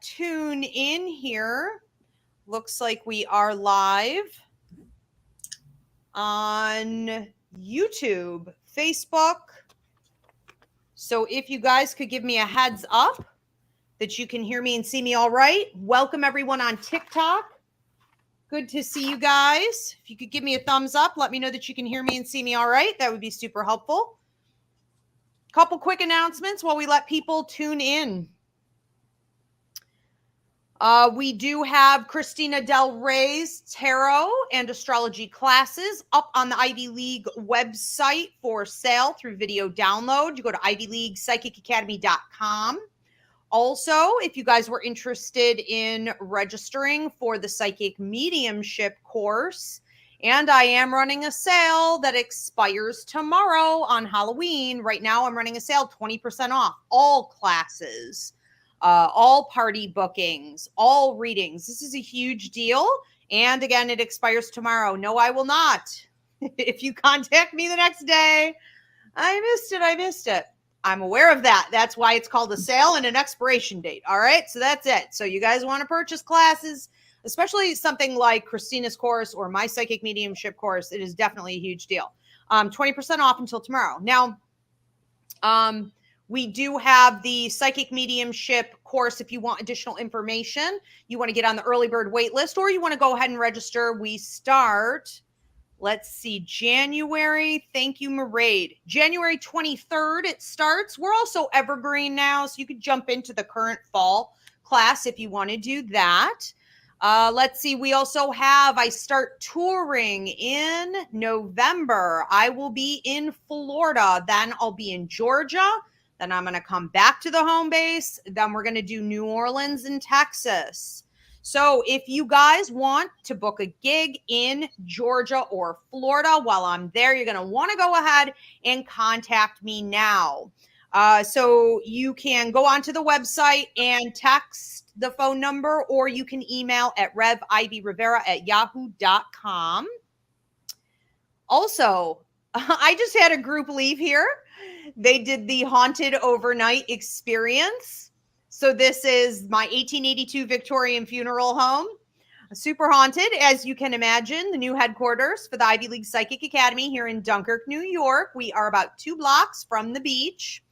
Tune in here. Looks like we are live on YouTube, Facebook. So if you guys could give me a heads up that you can hear me and see me all right. Welcome everyone on TikTok. Good to see you guys. If you could give me a thumbs up, let me know that you can hear me and see me all right. That would be super helpful. Couple quick announcements while we let people tune in. We do have Christina Del Rey's tarot and astrology classes up on the Ivy League website for sale through video download. You go to ivyleaguepsychicacademy.com. Also, if you guys were interested in registering for the Psychic Mediumship course, and I am running a sale that expires tomorrow on Halloween. Right now, I'm running a sale 20% off all classes. All party bookings, all readings. This is a huge deal. And again, it expires tomorrow. No, I will not. If you contact me the next day, I missed it. I'm aware of that. That's why it's called a sale and an expiration date. All right. So that's it. So you guys want to purchase classes, especially something like Christina's course or my Psychic Mediumship course. It is definitely a huge deal. 20% off until tomorrow. Now, we do have the Psychic Mediumship course. If you want additional information, you want to get on the early bird wait list, or you want to go ahead and register. We start, let's see, January. Thank you, Maraid. January 23rd, it starts. We're also evergreen now, so you could jump into the current fall class if you want to do that. Let's see. We also have, I start touring in November. I will be in Florida. Then I'll be in Georgia. Then I'm going to come back to the home base. Then we're going to do New Orleans and Texas. So if you guys want to book a gig in Georgia or Florida while I'm there, you're going to want to go ahead and contact me now. So you can go onto the website and text the phone number, or you can email at revivrivera@yahoo.com. Also, I just had a group leave here. They did the haunted overnight experience. So this is my 1882 Victorian Funeral Home. Super haunted, as you can imagine, the new headquarters for the Ivy League Psychic Academy here in Dunkirk, New York. We are about 2 blocks from the beach.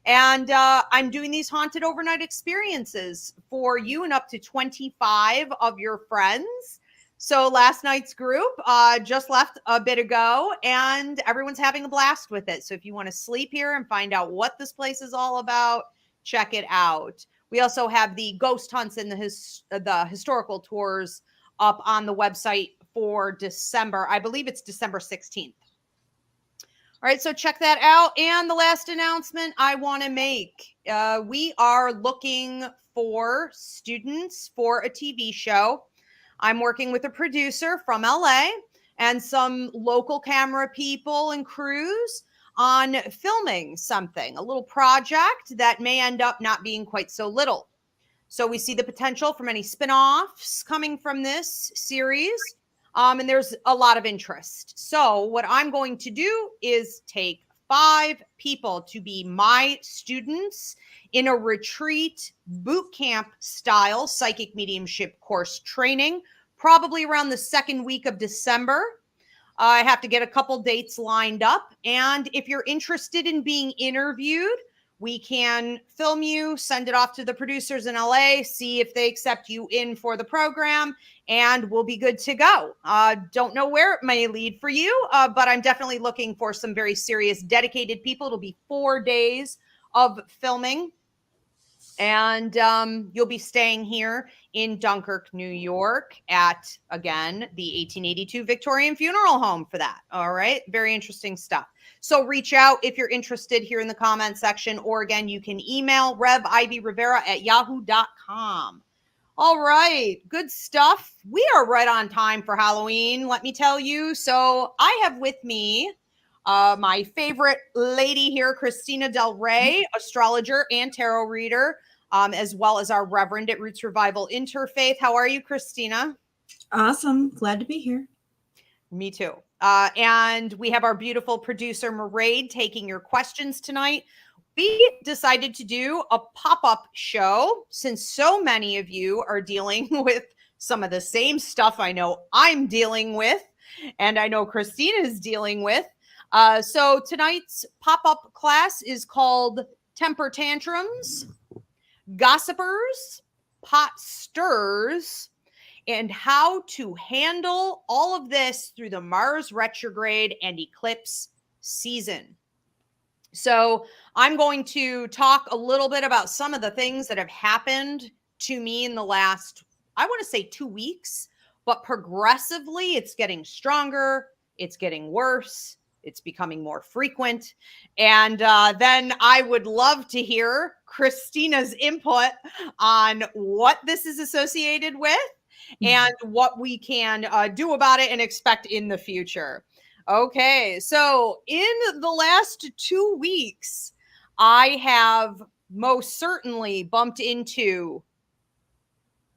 And I'm doing these haunted overnight experiences for you and up to 25 of your friends. So last night's group just left a bit ago, and everyone's having a blast with it. So if you want to sleep here and find out what this place is all about, check it out. We also have the ghost hunts and the historical tours up on the website for December. I believe it's December 16th. All right, so check that out. And the last announcement I want to make, we are looking for students for a TV show. I'm working with a producer from LA and some local camera people and crews on filming something, a little project that may end up not being quite so little. So we see the potential for many spin-offs coming from this series. And there's a lot of interest. So what I'm going to do is take 5 people to be my students in a retreat boot camp style psychic mediumship course training, probably around the 2nd week of December. I have to get a couple dates lined up. And if you're interested in being interviewed, we can film you, send it off to the producers in LA, see if they accept you in for the program, and we'll be good to go. Don't know where it may lead for you, but I'm definitely looking for some very serious, dedicated people. It'll be 4 days of filming, and you'll be staying here in Dunkirk, New York at, again, the 1882 Victorian Funeral Home for that. All right. Very interesting stuff. So reach out if you're interested here in the comment section, or again, you can email revivrivera@yahoo.com. All right. Good stuff. We are right on time for Halloween, let me tell you. So I have with me my favorite lady here, Christina Del Rey, astrologer and tarot reader, as well as our Reverend at Roots Revival Interfaith. How are you, Christina? Awesome. Glad to be here. Me too. And we have our beautiful producer, Maraid, taking your questions tonight. we decided to do a pop-up show since so many of you are dealing with some of the same stuff I know I'm dealing with, and I know Christina is dealing with. So tonight's pop-up class is called Temper Tantrums, Gossipers, Pot Stirs, and how to handle all of this through the Mars retrograde and eclipse season. So I'm going to talk a little bit about some of the things that have happened to me in the last, I want to say 2 weeks, but progressively it's getting stronger, it's getting worse, it's becoming more frequent. And then I would love to hear Christina's input on what this is associated with and what we can do about it and expect in the future. Okay, so in the last 2 weeks, I have most certainly bumped into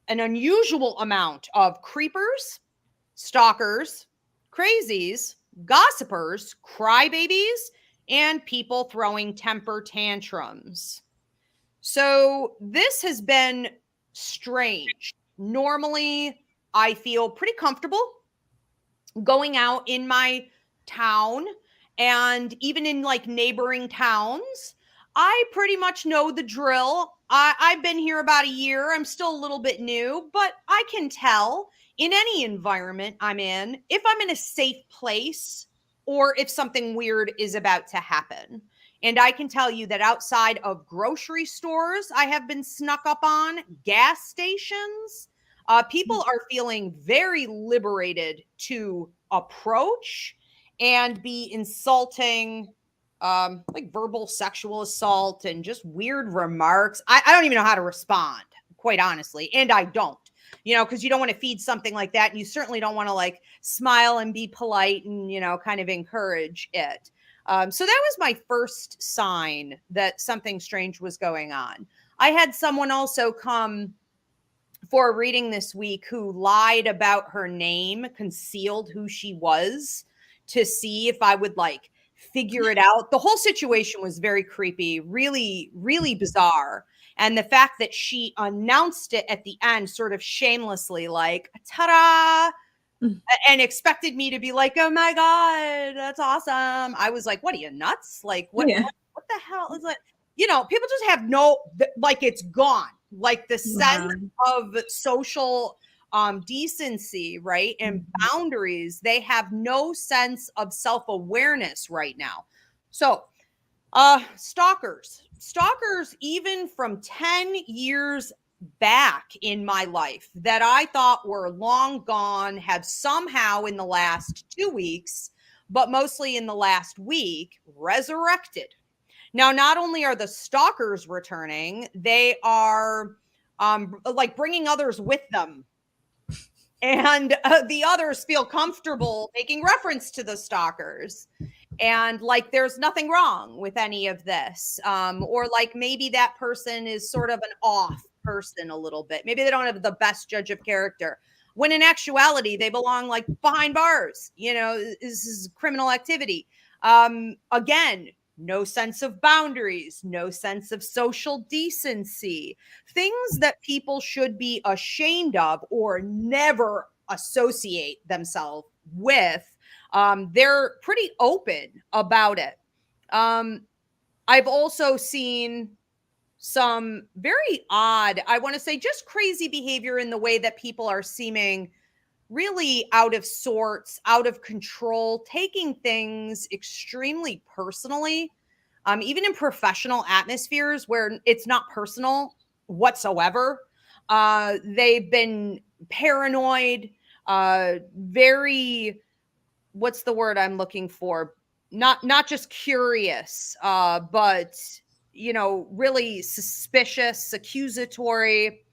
an unusual amount of creepers, stalkers, crazies, gossipers, crybabies, and people throwing temper tantrums. So this has been strange. Normally, I feel pretty comfortable going out in my town and even in like neighboring towns. I pretty much know the drill. I've been here about a year. I'm still a little bit new, but I can tell in any environment I'm in if I'm in a safe place or if something weird is about to happen. And I can tell you that outside of grocery stores, I have been snuck up on, gas stations. People are feeling very liberated to approach and be insulting, like verbal sexual assault and just weird remarks. I don't even know how to respond, quite honestly. And I don't, because you don't want to feed something like that. And you certainly don't want to like smile and be polite and, kind of encourage it. So that was my first sign that something strange was going on. I had someone also come for a reading this week who lied about her name, concealed who she was to see if I would like figure it out. The whole situation was very creepy, really, really bizarre. And the fact that she announced it at the end sort of shamelessly, like, ta-da, and expected me to be like, oh my God, that's awesome. I was like, what are you, nuts? Like, what the hell is it? People just have like it's gone. Like the sense of social decency, right? And boundaries. They have no sense of self-awareness right now. So stalkers, even from 10 years back in my life that I thought were long gone have somehow in the last 2 weeks, but mostly in the last week, resurrected. Now, not only are the stalkers returning, they are like bringing others with them. And the others feel comfortable making reference to the stalkers. And like there's nothing wrong with any of this. Or like maybe that person is sort of an off person a little bit. Maybe they don't have the best judge of character. When in actuality, they belong like behind bars. This is criminal activity. Again, no sense of boundaries, no sense of social decency, things that people should be ashamed of or never associate themselves with. They're pretty open about it. I've also seen some very odd, I want to say just crazy behavior in the way that people are seeming really out of sorts, out of control, taking things extremely personally, even in professional atmospheres where it's not personal whatsoever. They've been paranoid, very, what's the word I'm looking for? Not just curious, but, really suspicious, accusatory.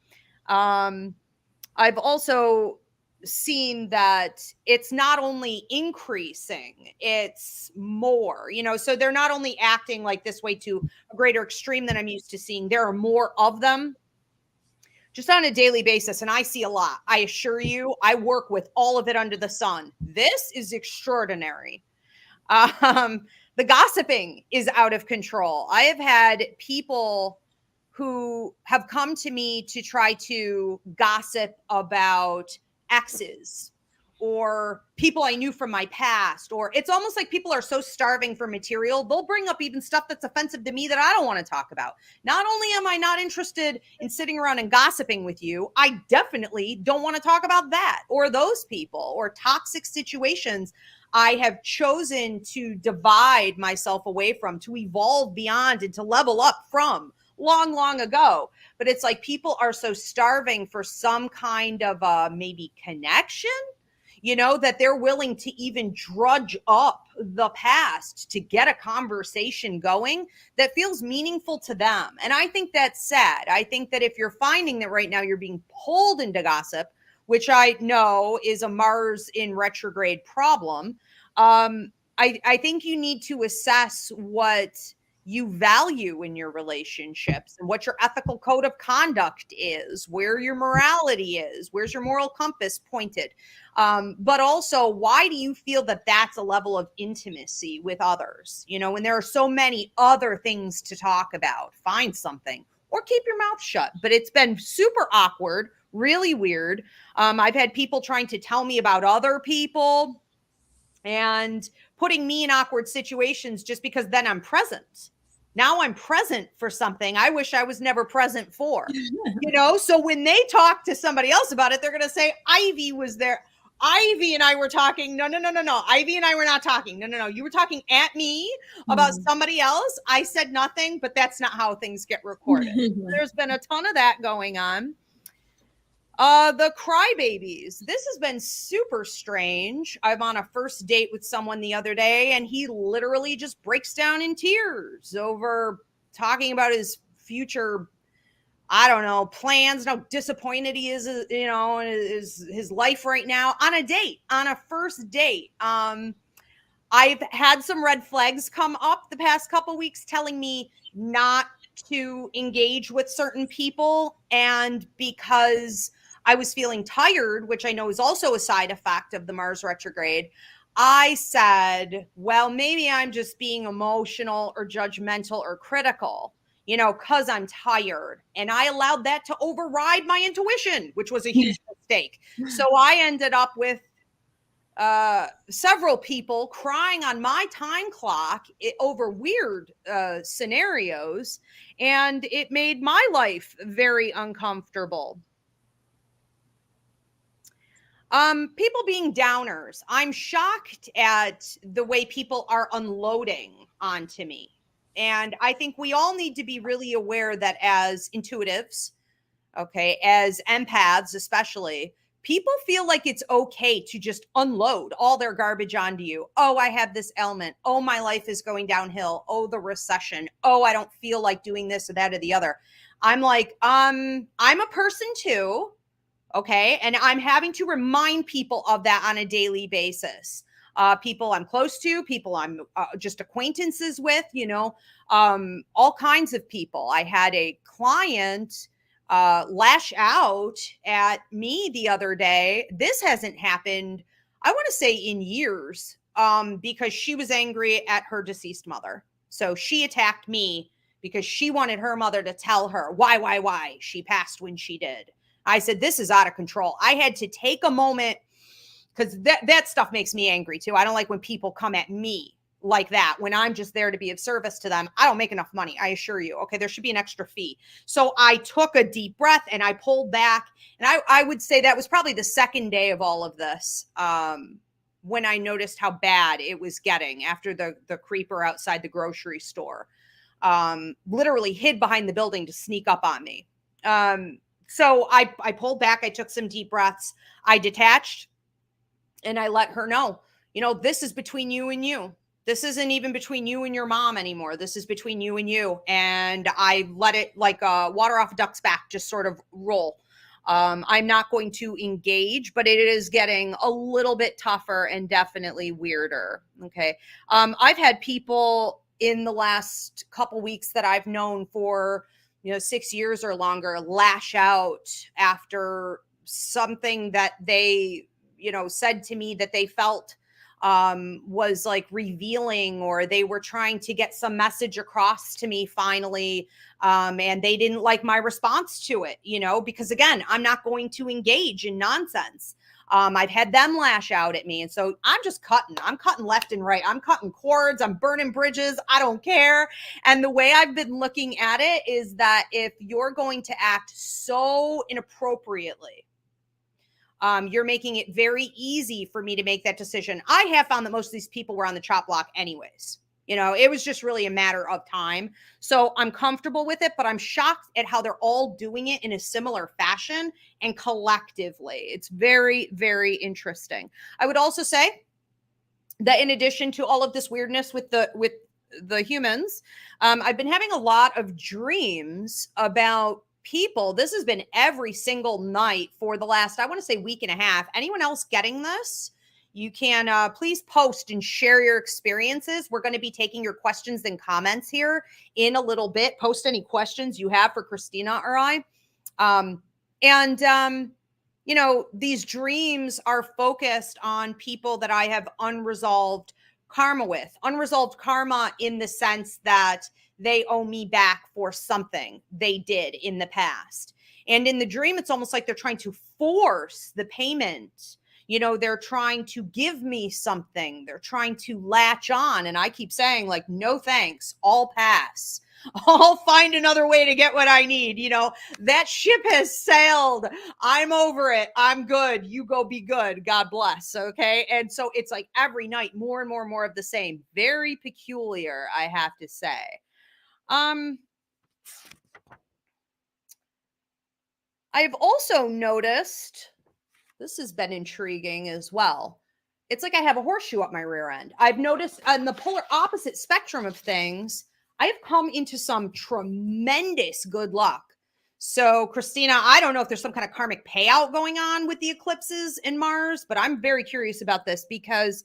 I've also seen that it's not only increasing, it's more, so they're not only acting like this way to a greater extreme than I'm used to seeing. There are more of them just on a daily basis. And I see a lot. I assure you, I work with all of it under the sun. This is extraordinary. The gossiping is out of control. I have had people who have come to me to try to gossip about exes or people I knew from my past, or it's almost like people are so starving for material, they'll bring up even stuff that's offensive to me that I don't want to talk about. Not only am I not interested in sitting around and gossiping with you, I definitely don't want to talk about that or those people or toxic situations I have chosen to divide myself away from, to evolve beyond and to level up from long, long ago. But it's like people are so starving for some kind of maybe connection, that they're willing to even drudge up the past to get a conversation going that feels meaningful to them. And I think that's sad. I think that if you're finding that right now you're being pulled into gossip, which I know is a Mars in retrograde problem, I think you need to assess what you value in your relationships and what your ethical code of conduct is, where your morality is, where's your moral compass pointed. But also, why do you feel that that's a level of intimacy with others? When there are so many other things to talk about, find something or keep your mouth shut. But it's been super awkward, really weird. I've had people trying to tell me about other people and putting me in awkward situations just because then I'm present. Now I'm present for something I wish I was never present for, So when they talk to somebody else about it, they're going to say, Ivy was there. Ivy and I were talking. No. Ivy and I were not talking. No. You were talking at me about somebody else. I said nothing, but that's not how things get recorded. There's been a ton of that going on. The crybabies. This has been super strange. I'm on a first date with someone the other day, and he literally just breaks down in tears over talking about his future, I don't know, plans, how disappointed he is, in his life right now on a first date. I've had some red flags come up the past couple weeks telling me not to engage with certain people, and because I was feeling tired, which I know is also a side effect of the Mars retrograde, I said, well, maybe I'm just being emotional or judgmental or critical, because I'm tired. And I allowed that to override my intuition, which was a huge mistake. So I ended up with several people crying on my time clock over weird scenarios, and it made my life very uncomfortable. People being downers. I'm shocked at the way people are unloading onto me. And I think we all need to be really aware that as intuitives, okay, as empaths especially, people feel like it's okay to just unload all their garbage onto you. Oh, I have this ailment. Oh, my life is going downhill. Oh, the recession. Oh, I don't feel like doing this or that or the other. I'm like, I'm a person too. Okay. And I'm having to remind people of that on a daily basis. People I'm close to, people I'm just acquaintances with, all kinds of people. I had a client lash out at me the other day. This hasn't happened, I want to say, in years, because she was angry at her deceased mother. So she attacked me because she wanted her mother to tell her why she passed when she did. I said, this is out of control. I had to take a moment, because that stuff makes me angry too. I don't like when people come at me like that when I'm just there to be of service to them. I don't make enough money, I assure you. Okay, there should be an extra fee. So I took a deep breath and I pulled back. And I would say that was probably the second day of all of this, when I noticed how bad it was getting after the creeper outside the grocery store literally hid behind the building to sneak up on me. So I pulled back. I took some deep breaths. I detached and I let her know, this is between you and you. This isn't even between you and your mom anymore. This is between you and you. And I let it, like water off a duck's back, just sort of roll. I'm not going to engage, but it is getting a little bit tougher and definitely weirder. Okay. I've had people in the last couple weeks that I've known for 6 years or longer lash out after something that they, said to me that they felt was like revealing, or they were trying to get some message across to me finally. And they didn't like my response to it, because again, I'm not going to engage in nonsense. I've had them lash out at me. And so I'm cutting left and right. I'm cutting cords. I'm burning bridges. I don't care. And the way I've been looking at it is that if you're going to act so inappropriately, you're making it very easy for me to make that decision. I have found that most of these people were on the chop block anyways. It was just really a matter of time. So I'm comfortable with it, but I'm shocked at how they're all doing it in a similar fashion and collectively. It's very, very interesting. I would also say that in addition to all of this weirdness with the humans, I've been having a lot of dreams about people. This has been every single night for the last, I want to say, week and a half. Anyone else getting this? You can please post and share your experiences. We're going to be taking your questions and comments here in a little bit. Post any questions you have for Christina or I. These dreams are focused on people that I have unresolved karma with. Unresolved karma in the sense that they owe me back for something they did in the past. And in the dream, it's almost like they're trying to force the payment. They're trying to give me something. They're trying to latch on. And I keep saying, like, no thanks, I'll pass. I'll find another way to get what I need. That ship has sailed. I'm over it. I'm good. You go be good. God bless. Okay. And so it's like every night, more and more and more of the same. Very peculiar, I have to say. I've also noticed, this has been intriguing as well. It's like I have a horseshoe up my rear end. I've noticed on the polar opposite spectrum of things, I have come into some tremendous good luck. So, Christina, I don't know if there's some kind of karmic payout going on with the eclipses in Mars, but I'm very curious about this because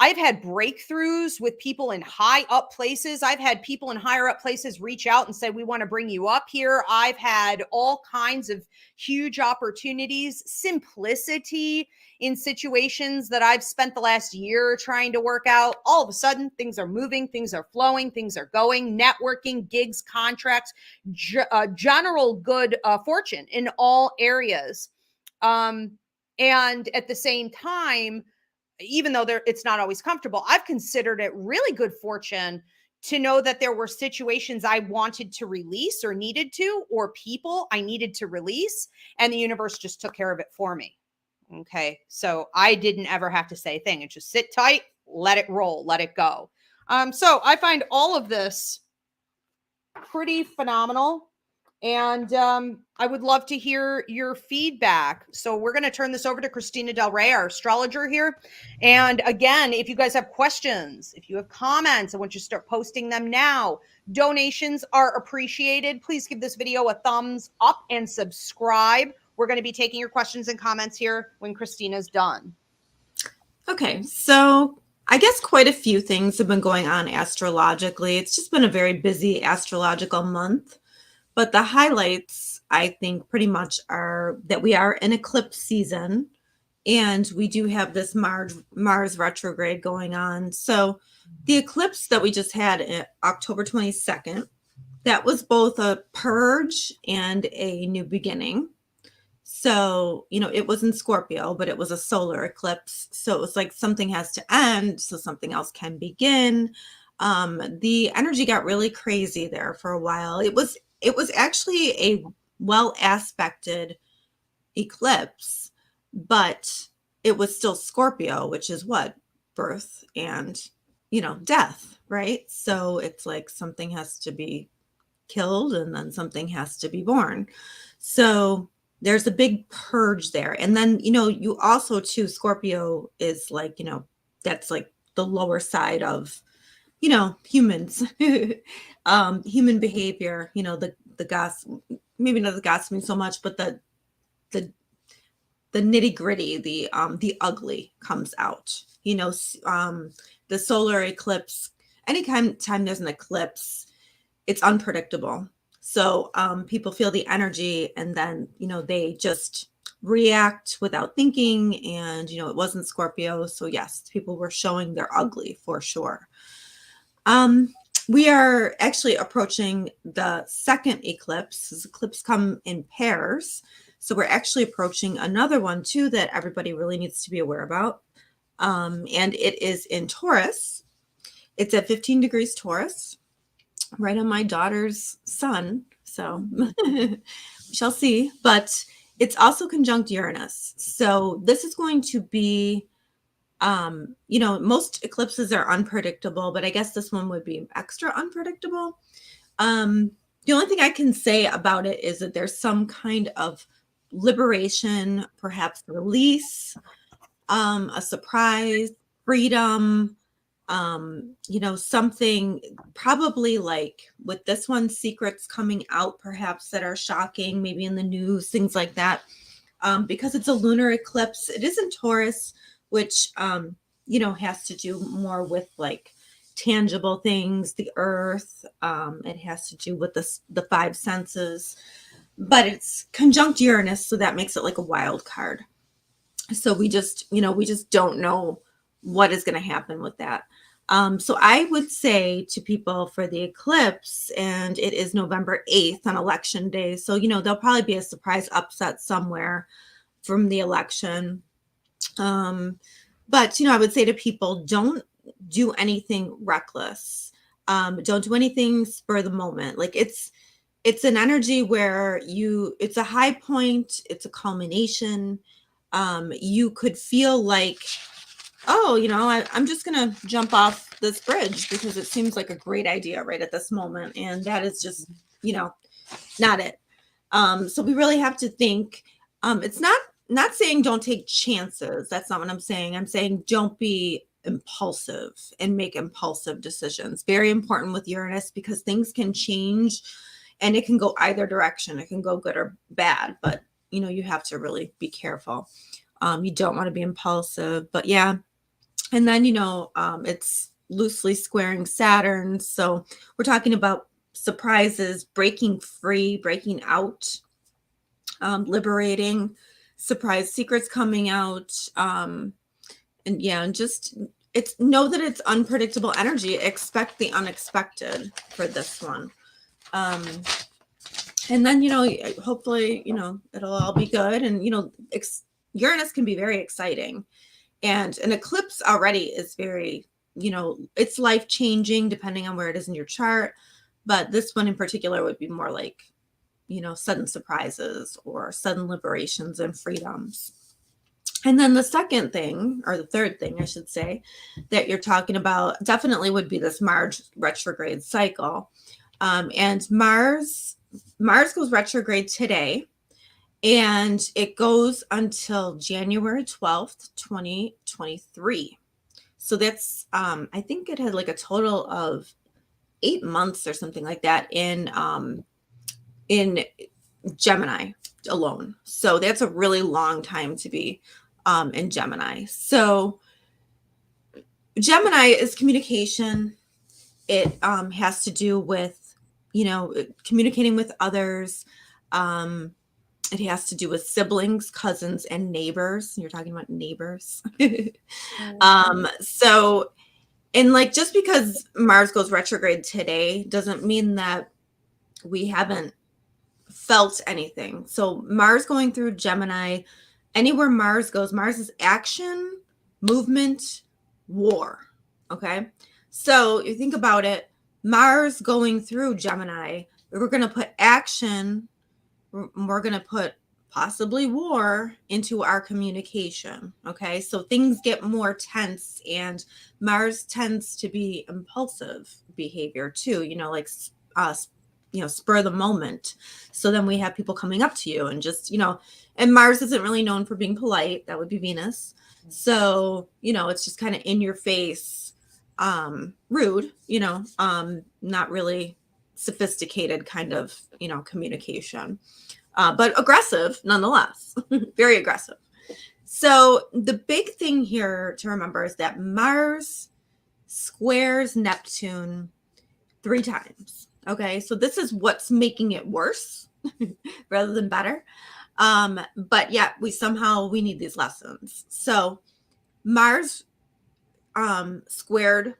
I've had breakthroughs with people in high up places. I've had people in higher up places reach out and say, we want to bring you up here. I've had all kinds of huge opportunities, simplicity in situations that I've spent the last year trying to work out. All of a sudden, things are moving, things are flowing, things are going, networking, gigs, contracts, general good fortune in all areas. And at the same time, even though it's not always comfortable, I've considered it really good fortune to know that there were situations I wanted to release or needed to, or people I needed to release, and the universe just took care of it for me. Okay. So I didn't ever have to say a thing. It just sit tight, let it roll, let it go. So I find all of this pretty phenomenal. And I would love to hear your feedback. So we're going to turn this over to Christina Del Rey, our astrologer here. And again, if you guys have questions, if you have comments, I want you to start posting them now. Donations are appreciated. Please give this video a thumbs up and subscribe. We're going to be taking your questions and comments here when Christina's done. Okay, so I guess quite a few things have been going on astrologically. It's just been a very busy astrological month. But the highlights, I think, pretty much are that we are in eclipse season, and we do have this Mars retrograde going on. So the eclipse that we just had October 22nd, that was both a purge and a new beginning. So, it was in Scorpio, but it was a solar eclipse. So it was like something has to end so something else can begin. The energy got really crazy there for a while. It was actually a well-aspected eclipse, but it was still Scorpio, which is what? Birth and, death, right? So it's like something has to be killed and then something has to be born. So there's a big purge there. And then, you also too, Scorpio is like, that's like the lower side of, humans, human behavior, the gossip, maybe not the gossiping so much, but the nitty gritty, the ugly comes out, the solar eclipse, anytime there's an eclipse, it's unpredictable. So people feel the energy and then, they just react without thinking. And, you know, it wasn't Scorpio. So yes, people were showing their ugly for sure. We are actually approaching the second eclipse. This eclipse come in pairs. So we're actually approaching another one too that everybody really needs to be aware about. And it is in Taurus. It's at 15 degrees Taurus, right on my daughter's sun. So we shall see. But it's also conjunct Uranus. So this is going to be, you know, most eclipses are unpredictable, but I guess this one would be extra unpredictable. The only thing I can say about it is that there's some kind of liberation, perhaps release, a surprise, freedom, you know, something probably like with this one, secrets coming out perhaps that are shocking, maybe in the news, things like that. Because it's a lunar eclipse, it is in Taurus, which, you know, has to do more with like tangible things, the earth. It has to do with the five senses, but it's conjunct Uranus. So that makes it like a wild card. So we just, you know, we just don't know what is going to happen with that. So I would say to people for the eclipse, and it is November 8th on election day. So, you know, there'll probably be a surprise upset somewhere from the election. But, you know, I would say to people, don't do anything reckless. Don't do anything spur the moment. Like it's an energy where it's a high point. It's a culmination. You could feel like, oh, you know, I'm just going to jump off this bridge because it seems like a great idea right at this moment. And that is just, you know, not it. So we really have to think, it's not saying don't take chances. That's not what I'm saying. I'm saying don't be impulsive and make impulsive decisions. Very important with Uranus because things can change and it can go either direction. It can go good or bad, but you know, you have to really be careful. You don't want to be impulsive, but yeah. And then, you know, it's loosely squaring Saturn. So we're talking about surprises, breaking free, breaking out, liberating, surprise secrets coming out. And yeah, and just know that it's unpredictable energy. Expect the unexpected for this one. And then, you know, hopefully, you know, it'll all be good. And, you know, Uranus can be very exciting. And an eclipse already is very, you know, it's life-changing depending on where it is in your chart. But this one in particular would be more like, you know, sudden surprises or sudden liberations and freedoms. And then the second thing, or the third thing, I should say, that you're talking about definitely would be this Mars retrograde cycle. And Mars goes retrograde today. And it goes until January 12th, 2023. So that's, I think it had like a total of 8 months or something like that in Gemini alone. So that's a really long time to be in Gemini. So Gemini is communication. It has to do with, you know, communicating with others. It has to do with siblings, cousins, and neighbors. You're talking about neighbors. So, and like, just because Mars goes retrograde today doesn't mean that we haven't felt anything. So Mars going through Gemini, anywhere Mars goes, Mars is action, movement, war. Okay. So you think about it, Mars going through Gemini, we're going to put action, we're going to put possibly war into our communication. Okay. So things get more tense, and Mars tends to be impulsive behavior too, you know, like, you know, spur the moment. So then we have people coming up to you and just, you know, and Mars isn't really known for being polite. That would be Venus. So, you know, it's just kind of in your face, rude, you know, not really sophisticated kind of, you know, communication, but aggressive nonetheless, very aggressive. So the big thing here to remember is that Mars squares Neptune 3 times. Okay. So this is what's making it worse rather than better. But yeah, we need these lessons. So Mars squared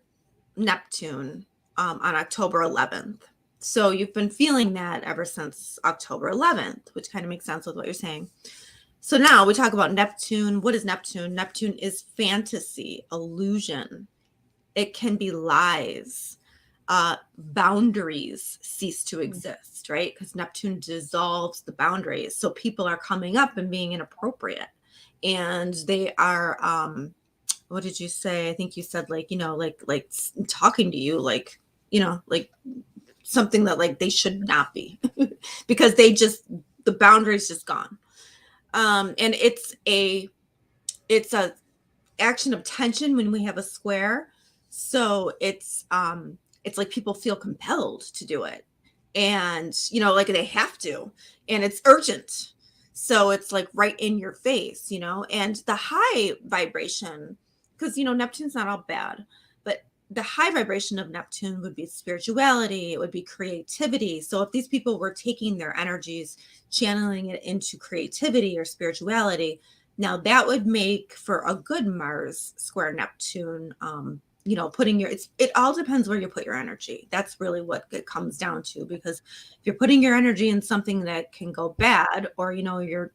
Neptune on October 11th. So you've been feeling that ever since October 11th, which kind of makes sense with what you're saying. So now we talk about Neptune. What is Neptune? Neptune is fantasy, illusion. It can be lies. Boundaries cease to exist, right? Because Neptune dissolves the boundaries. So people are coming up and being inappropriate. And they are, what did you say? I think you said like talking to you, like something that like they should not be because the boundaries just gone. And it's a action of tension when we have a square. So it's like people feel compelled to do it, and like they have to, and it's urgent. So it's like right in your face, and the high vibration, because Neptune's not all bad, but the high vibration of Neptune would be spirituality, it would be creativity. So if these people were taking their energies, channeling it into creativity or spirituality, now that would make for a good Mars square Neptune. Putting it all depends where you put your energy. That's really what it comes down to, because if you're putting your energy in something that can go bad, or you're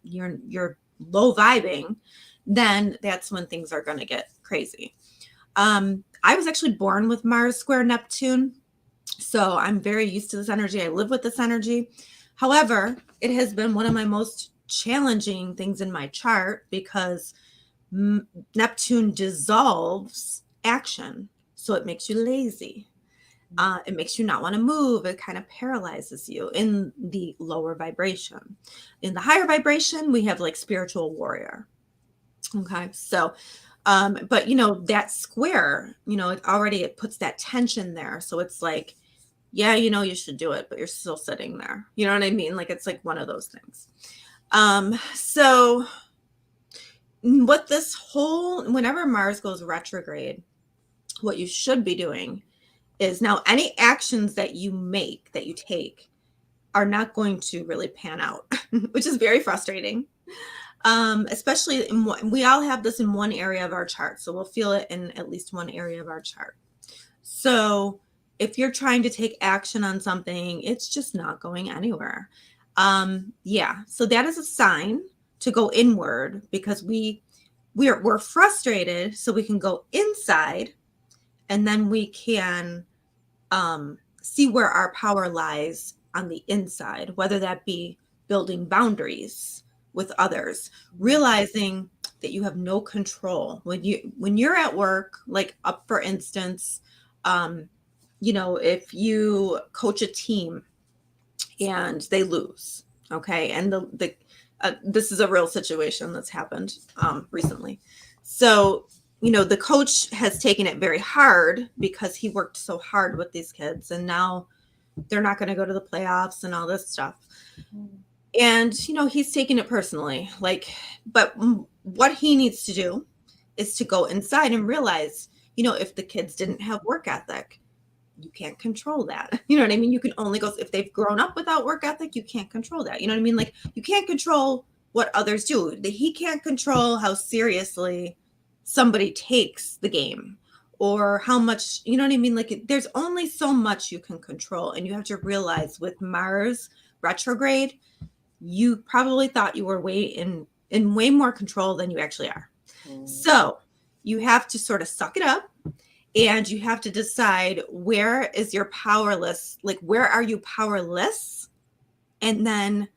low vibing, then that's when things are going to get crazy. I was actually born with Mars square Neptune, so I'm very used to this energy. I live with this energy. However, it has been one of my most challenging things in my chart, because Neptune dissolves action. So it makes you lazy. It makes you not want to move. It kind of paralyzes you in the lower vibration. In the higher vibration, we have like spiritual warrior. Okay. So, but that square, it puts that tension there. So it's like, yeah, you should do it, but you're still sitting there. You know what I mean? Like, it's like one of those things. So what whenever Mars goes retrograde, what you should be doing is, now any actions that you take are not going to really pan out, which is very frustrating. Especially we all have this in one area of our chart. So we'll feel it in at least one area of our chart. So if you're trying to take action on something, it's just not going anywhere. So that is a sign to go inward, because we're frustrated, so we can go inside, and then we can see where our power lies on the inside, whether that be building boundaries with others, realizing that you have no control. When you're at work, like for instance, if you coach a team and they lose, okay, and this is a real situation that's happened recently. So the coach has taken it very hard because he worked so hard with these kids, and now they're not going to go to the playoffs and all this stuff. And, he's taking it personally, but what he needs to do is to go inside and realize, if the kids didn't have work ethic, you can't control that. You know what I mean? You can only go, if they've grown up without work ethic, you can't control that. You know what I mean? Like, you can't control what others do. He can't control how seriously somebody takes the game, or how much, you know what I mean? Like, there's only so much you can control. And you have to realize, with Mars retrograde, you probably thought you were in way more control than you actually are. So you have to sort of suck it up, and you have to decide, where is your powerless? Like, where are you powerless? And then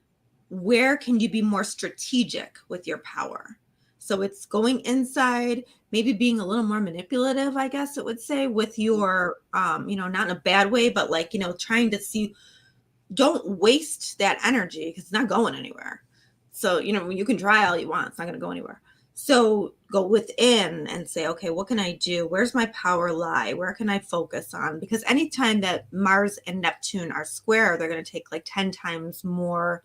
where can you be more strategic with your power? So it's going inside, maybe being a little more manipulative, I guess it would say, with your, not in a bad way, but like, trying to see, don't waste that energy, because it's not going anywhere. So, you can try all you want, it's not going to go anywhere. So go within and say, okay, what can I do? Where's my power lie? Where can I focus on? Because anytime that Mars and Neptune are square, they're going to take like 10 times more.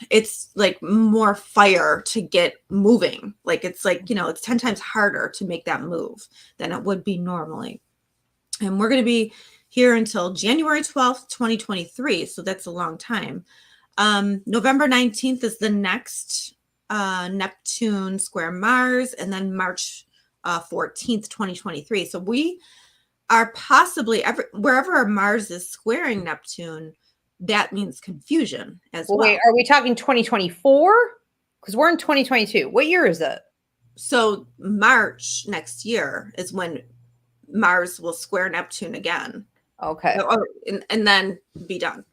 It's like more fire to get moving. Like, it's like, it's 10 times harder to make that move than it would be normally. And we're going to be here until January 12th, 2023. So that's a long time. November 19th is the next Neptune square Mars, and then March 14th, 2023. So we are possibly wherever Mars is squaring Neptune, that means confusion as well. Wait, are we talking 2024? Because we're in 2022. What year is it? So March next year is when Mars will square Neptune again. Okay. And then be done.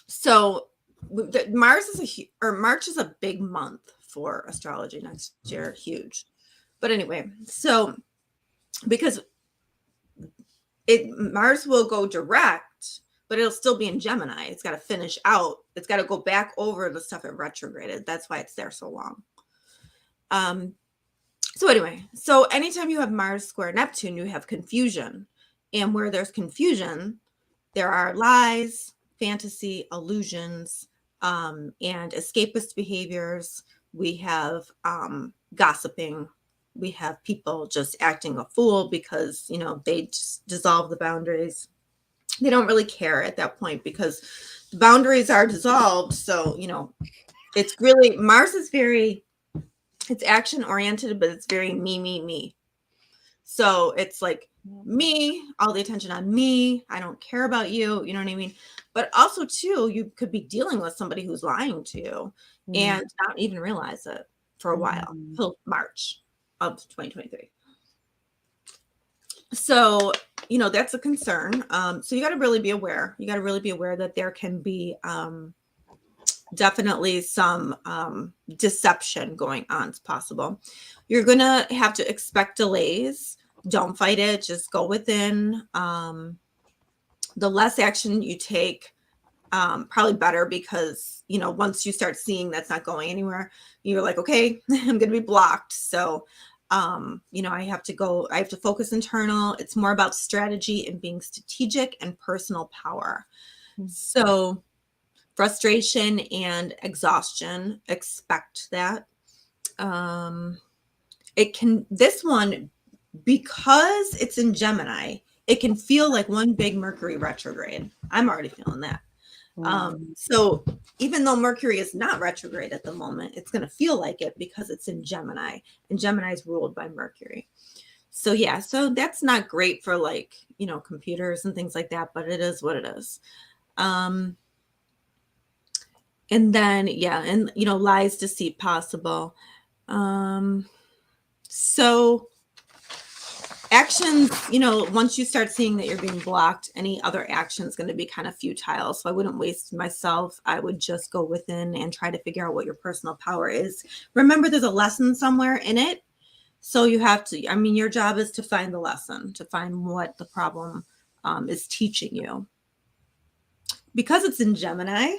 So March is a big month for astrology next year, huge. But anyway, so because Mars will go direct, but it'll still be in Gemini. It's got to finish out. It's got to go back over the stuff it retrograded. That's why it's there so long. So anyway, so anytime you have Mars square Neptune, you have confusion. And where there's confusion, there are lies, fantasy, illusions, and escapist behaviors. We have gossiping. We have people just acting a fool because, you know, they just dissolve the boundaries. They don't really care at that point because the boundaries are dissolved. So, you know, it's really, Mars is it's action oriented, but it's very me. So it's like me, all the attention on me. I don't care about you. You know what I mean? But also too, you could be dealing with somebody who's lying to you and not even realize it for a while till March of 2023. So, you know, that's a concern. So you got to really be aware. You got to really be aware that there can be definitely some deception going on. It's possible. You're going to have to expect delays. Don't fight it. Just go within. The less action you take, probably better, because, you know, once you start seeing that's not going anywhere, you're like, okay, I'm going to be blocked. So, you know, I have to focus internal. It's more about strategy and being strategic and personal power. So frustration and exhaustion, expect that. This one, because it's in Gemini, it can feel like one big Mercury retrograde. I'm already feeling that. So even though Mercury is not retrograde at the moment, it's going to feel like it because it's in Gemini, and Gemini is ruled by Mercury. So yeah, so that's not great for, like, you know, computers and things like that, but it is what it is. And then, yeah, and, you know, lies, deceit possible. So actions, you know, once you start seeing that you're being blocked, any other action is going to be kind of futile. So I wouldn't waste myself. I would just go within and try to figure out what your personal power is. Remember, there's a lesson somewhere in it. So you have to, I mean, your job is to find the lesson, to find what the problem is teaching you. Because it's in Gemini,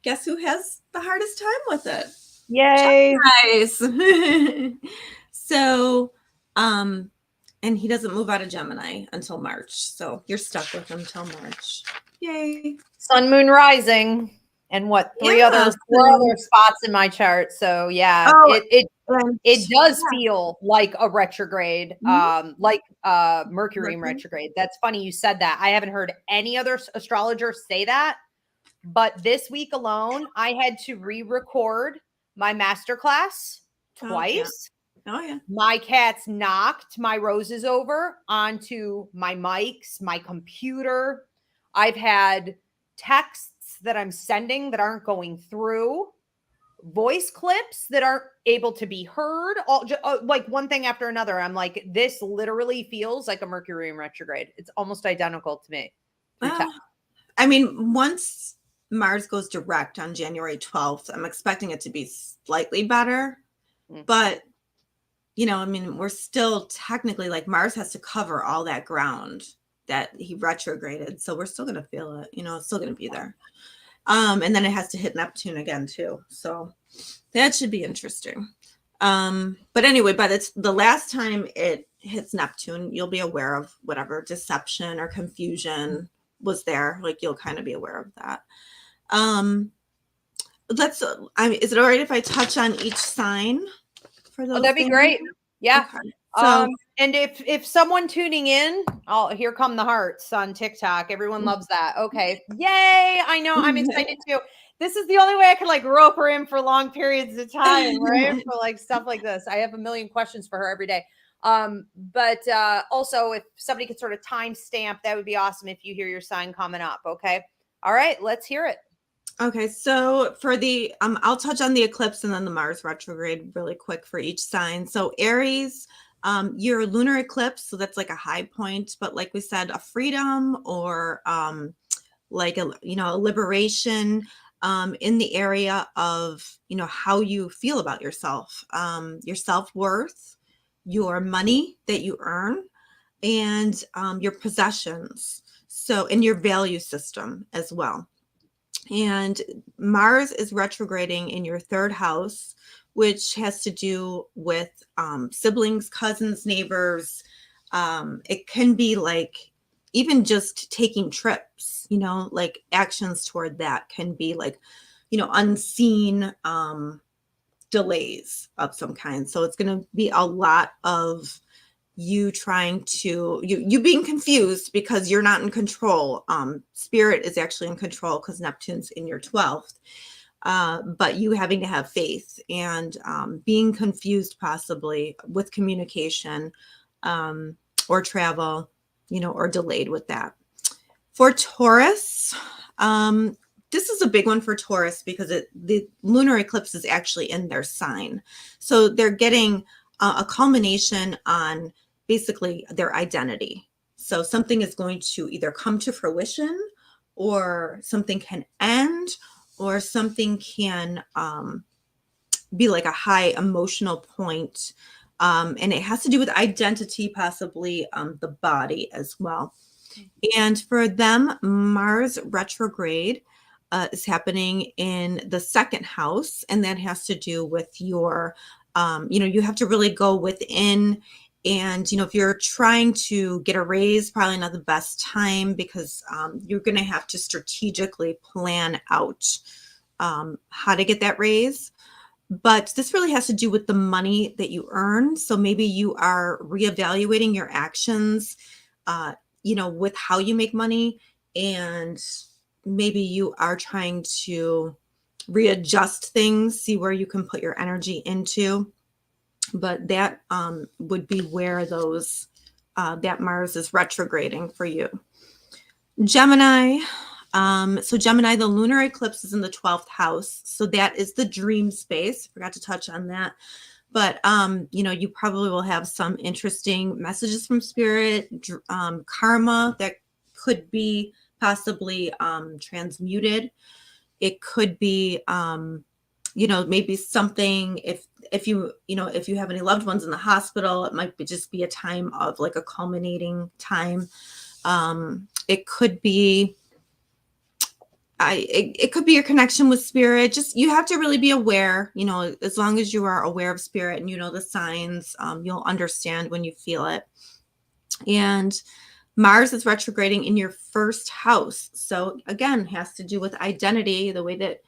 guess who has the hardest time with it? Yay. Nice. So, and he doesn't move out of Gemini until March. So you're stuck with him till March. Yay. Sun, moon, rising, and what, four other spots in my chart. So yeah, it does feel like a retrograde, like Mercury retrograde. That's funny you said that. I haven't heard any other astrologer say that, but this week alone, I had to re-record my masterclass twice. Oh yeah. My cats knocked my roses over onto my mics, my computer. I've had texts that I'm sending that aren't going through, voice clips that aren't able to be heard, all like one thing after another. I'm like, this literally feels like a Mercury in retrograde. It's almost identical to me. I mean, once Mars goes direct on January 12th, I'm expecting it to be slightly better, but you know, I mean, we're still technically, like, Mars has to cover all that ground that he retrograded. So we're still going to feel it, you know, it's still going to be there. And then it has to hit Neptune again too. So that should be interesting. But anyway, by the last time it hits Neptune, you'll be aware of whatever deception or confusion was there. Like, you'll kind of be aware of that. Is it all right if I touch on each sign? Oh, that'd be great. Yeah. Okay. So And if someone tuning in, here come the hearts on TikTok. Everyone loves that. Okay. Yay. I know. I'm excited too. This is the only way I can like rope her in for long periods of time, right? For like stuff like this. I have a million questions for her every day. But also if somebody could sort of timestamp, that would be awesome if you hear your sign coming up. Okay. All right, let's hear it. Okay, so for the I'll touch on the eclipse and then the Mars retrograde really quick for each sign. So Aries, your lunar eclipse, so that's like a high point, but like we said, a freedom or like a liberation in the area of how you feel about yourself, your self-worth, your money that you earn, and your possessions. So in your value system as well. And Mars is retrograding in your third house, which has to do with siblings, cousins, neighbors. It can be like even just taking trips, like actions toward that can be like, unseen delays of some kind. So it's going to be a lot of you trying to you being confused because you're not in control. Spirit is actually in control because Neptune's in your 12th, but you having to have faith and being confused possibly with communication or travel, or delayed with that. For Taurus, this is a big one for Taurus because the lunar eclipse is actually in their sign, so they're getting a culmination on basically their identity. So something is going to either come to fruition or something can end or something can be like a high emotional point. And it has to do with identity, possibly the body as well. And for them, Mars retrograde is happening in the second house. And that has to do with your, you have to really go within. And, if you're trying to get a raise, probably not the best time because you're going to have to strategically plan out how to get that raise. But this really has to do with the money that you earn. So maybe you are reevaluating your actions, with how you make money. And maybe you are trying to readjust things, see where you can put your energy into. But that would be where those that Mars is retrograding for you. Gemini. So Gemini, the lunar eclipse is in the 12th house. So that is the dream space. Forgot to touch on that. But, you probably will have some interesting messages from spirit, karma that could be possibly transmuted. It could be, maybe something if you have any loved ones in the hospital, it might just be a time of like a culminating time. It could be, it could be your connection with spirit. Just, you have to really be aware, as long as you are aware of spirit and the signs, you'll understand when you feel it. And Mars is retrograding in your first house. So again, has to do with identity, the way that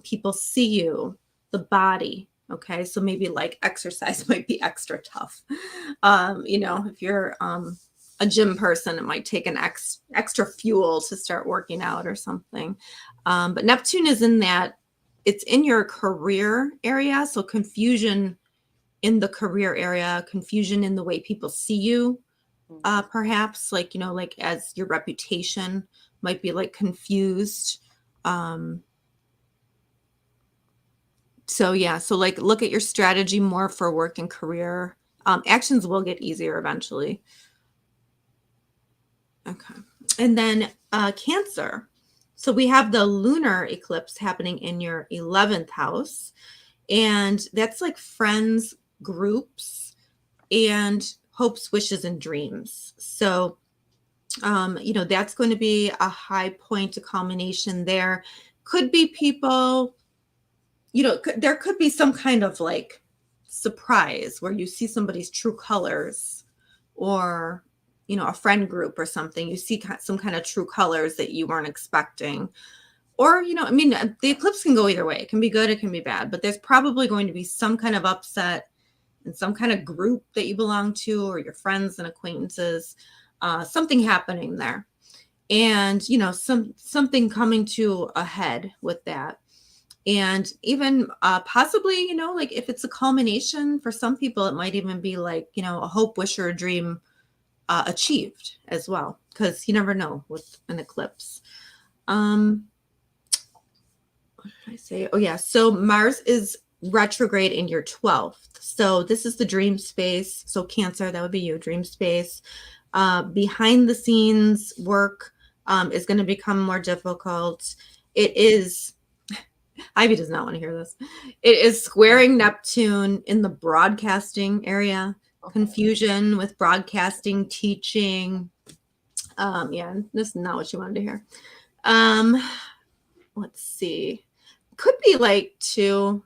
people see you, the body. Okay. So maybe like exercise might be extra tough. If you're a gym person, it might take an extra fuel to start working out or something. But Neptune is in that, it's in your career area. So confusion in the career area, confusion in the way people see you, perhaps like, like as your reputation might be like confused. So like look at your strategy more for work and career. Actions will get easier eventually. Okay. And then Cancer. So we have the lunar eclipse happening in your 11th house. And that's like friends, groups, and hopes, wishes, and dreams. So, that's going to be a high point, a culmination there. Could be people, there could be some kind of like surprise where you see somebody's true colors, or a friend group or something, you see some kind of true colors that you weren't expecting. Or, the eclipse can go either way. It can be good, it can be bad, but there's probably going to be some kind of upset in some kind of group that you belong to, or your friends and acquaintances, something happening there. And, you know, something coming to a head with that. And even possibly, you know, like if it's a culmination, for some people, it might even be like, you know, a hope, wish, or a dream achieved as well, because you never know with an eclipse. What did I say? Oh, yeah. So Mars is retrograde in your 12th. So this is the dream space. So Cancer, that would be you, dream space. Behind the scenes work is going to become more difficult. It is, Ivy does not want to hear this. It is squaring Neptune in the broadcasting area. Confusion with broadcasting, teaching. Yeah, this is not what you wanted to hear. Let's see. Could be like too.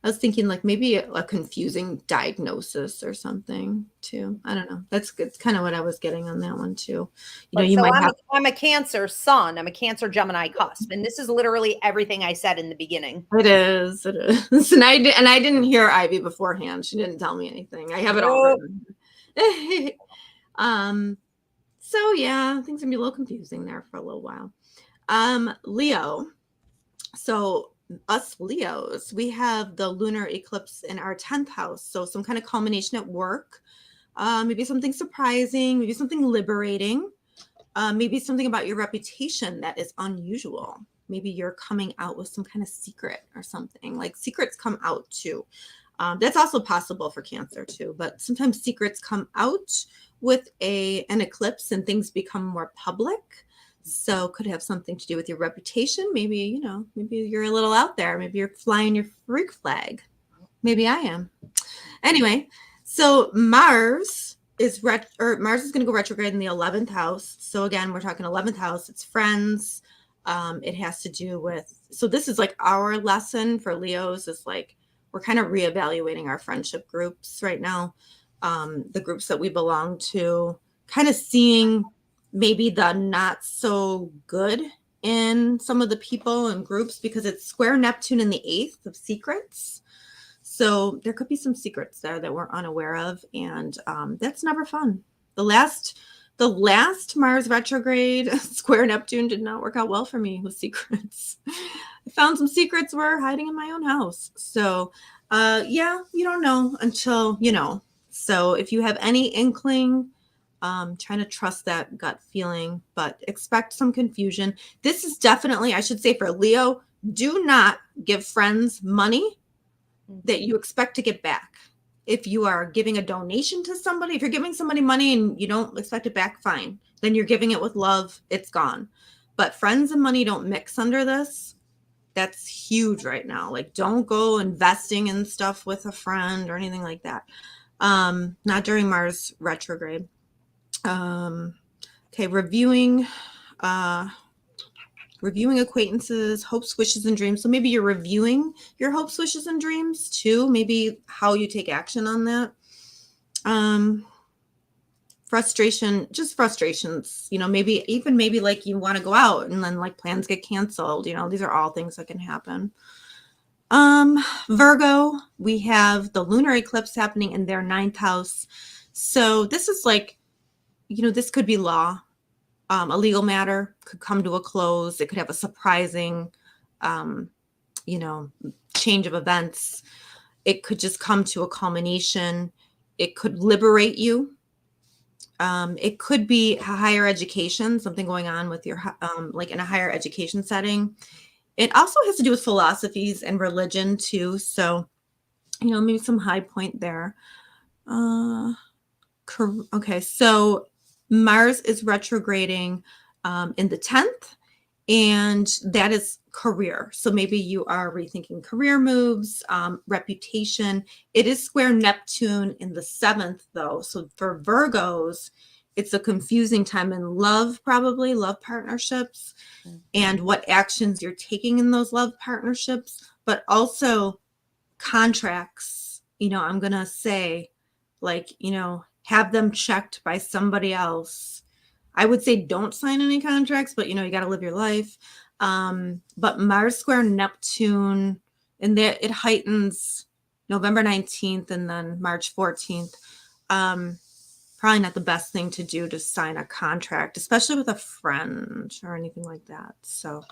I was thinking like maybe a confusing diagnosis or something too. I don't know. That's kind of what I was getting on that one too. You know, you might have. I'm a Cancer sun. I'm a Cancer Gemini cusp, and this is literally everything I said in the beginning. It is. It is. And I didn't hear Ivy beforehand. She didn't tell me anything. I have it all written. So yeah, things are gonna be a little confusing there for a little while. Leo. So us Leos, we have the lunar eclipse in our 10th house. So some kind of culmination at work, maybe something surprising, maybe something liberating, maybe something about your reputation that is unusual. Maybe you're coming out with some kind of secret or something. Like secrets come out too. That's also possible for Cancer too, but sometimes secrets come out with an eclipse and things become more public. So could have something to do with your reputation. Maybe, you know, maybe you're a little out there. Maybe you're flying your freak flag. Maybe I am. Anyway, so Mars is going to go retrograde in the 11th house. So again, we're talking 11th house. It's friends. It has to do with, so this is like our lesson for Leos is like, we're kind of reevaluating our friendship groups right now. The groups that we belong to, kind of seeing maybe the not so good in some of the people and groups, because it's square Neptune in the 8th of secrets. So there could be some secrets there that we're unaware of. And that's never fun. The last Mars retrograde square Neptune did not work out well for me with secrets. I found some secrets were hiding in my own house. So yeah, you don't know until you know. So if you have any inkling, trying to trust that gut feeling, but expect some confusion. This is definitely, I should say for Leo, do not give friends money that you expect to get back. If you are giving a donation to somebody, if you're giving somebody money and you don't expect it back, fine. Then you're giving it with love, it's gone. But friends and money don't mix under this. That's huge right now. Like don't go investing in stuff with a friend or anything like that. Not during Mars retrograde. Okay, reviewing acquaintances, hopes, wishes, and dreams. So maybe you're reviewing your hopes, wishes, and dreams too. Maybe how you take action on that. Frustrations, you know, maybe like you want to go out and then like plans get canceled. You know, these are all things that can happen. Virgo, we have the lunar eclipse happening in their 9th house. So this is like, you know, this could be law. A legal matter could come to a close. It could have a surprising, you know, change of events. It could just come to a culmination. It could liberate you. It could be higher education, something going on with your, like in a higher education setting. It also has to do with philosophies and religion too. So, you know, maybe some high point there. Okay, so Mars is retrograding in the 10th, and that is career. So maybe you are rethinking career moves, reputation. It is square Neptune in the 7th, though. So for Virgos, it's a confusing time in love, probably love partnerships, and what actions you're taking in those love partnerships, but also contracts. You know, I'm going to say, like, you know, have them checked by somebody else. I would say don't sign any contracts, but, you know, you got to live your life. But Mars square Neptune, and that it heightens November 19th and then March 14th. Probably not the best thing to do to sign a contract, especially with a friend or anything like that. So,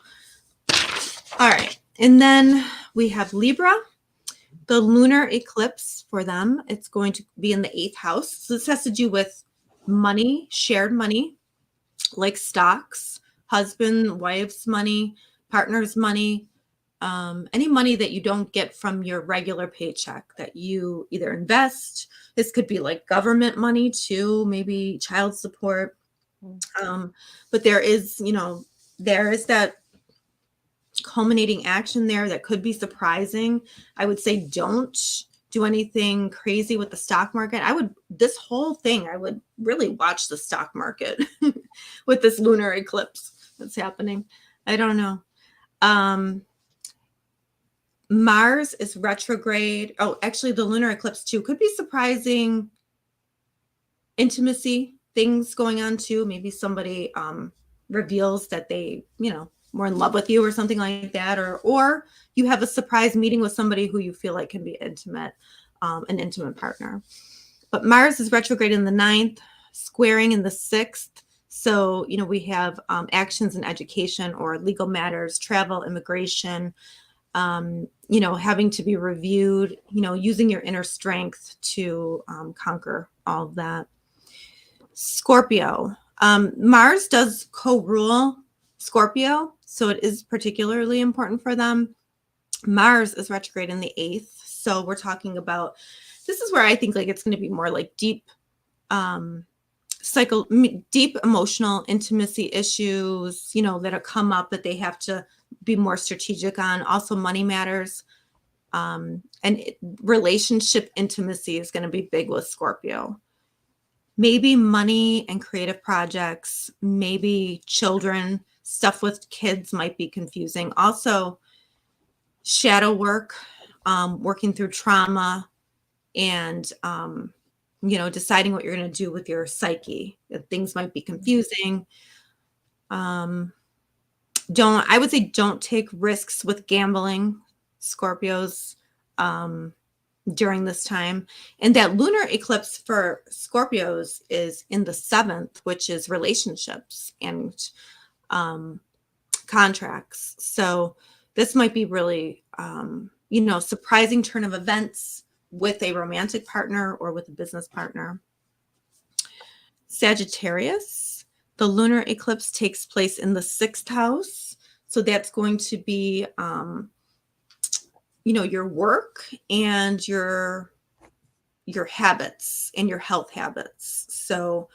all right. And then we have Libra, the lunar eclipse for them. It's going to be in the 8th house. So this has to do with money, shared money, like stocks, husband, wife's money, partner's money, any money that you don't get from your regular paycheck that you either invest. This could be like government money too, maybe child support. But there is that culminating action there that could be surprising. I would say don't do anything crazy with the stock market. This whole thing, I would really watch the stock market with this lunar eclipse that's happening. I don't know. Mars is retrograde. Oh, actually, the lunar eclipse too could be surprising intimacy things going on too. Maybe somebody reveals that they, more in love with you or something like that, or you have a surprise meeting with somebody who you feel like can be intimate, an intimate partner. But Mars is retrograde in the 9th, squaring in the 6th. So, we have actions in education or legal matters, travel, immigration, having to be reviewed, using your inner strength to conquer all of that. Scorpio. Mars does co-rule Scorpio, so it is particularly important for them. Mars is retrograde in the 8th. So we're talking about, this is where I think like it's going to be more like deep emotional intimacy issues, that'll come up that they have to be more strategic on. Also money matters. And relationship intimacy is going to be big with Scorpio. Maybe money and creative projects, maybe children, stuff with kids might be confusing. Also shadow work, working through trauma and, deciding what you're going to do with your psyche. Things might be confusing. I would say don't take risks with gambling, Scorpios, during this time. And that lunar eclipse for Scorpios is in the 7th, which is relationships and contracts. So this might be really, surprising turn of events with a romantic partner or with a business partner. Sagittarius, the lunar eclipse takes place in the 6th house. So that's going to be, your work and your habits and your health habits. So,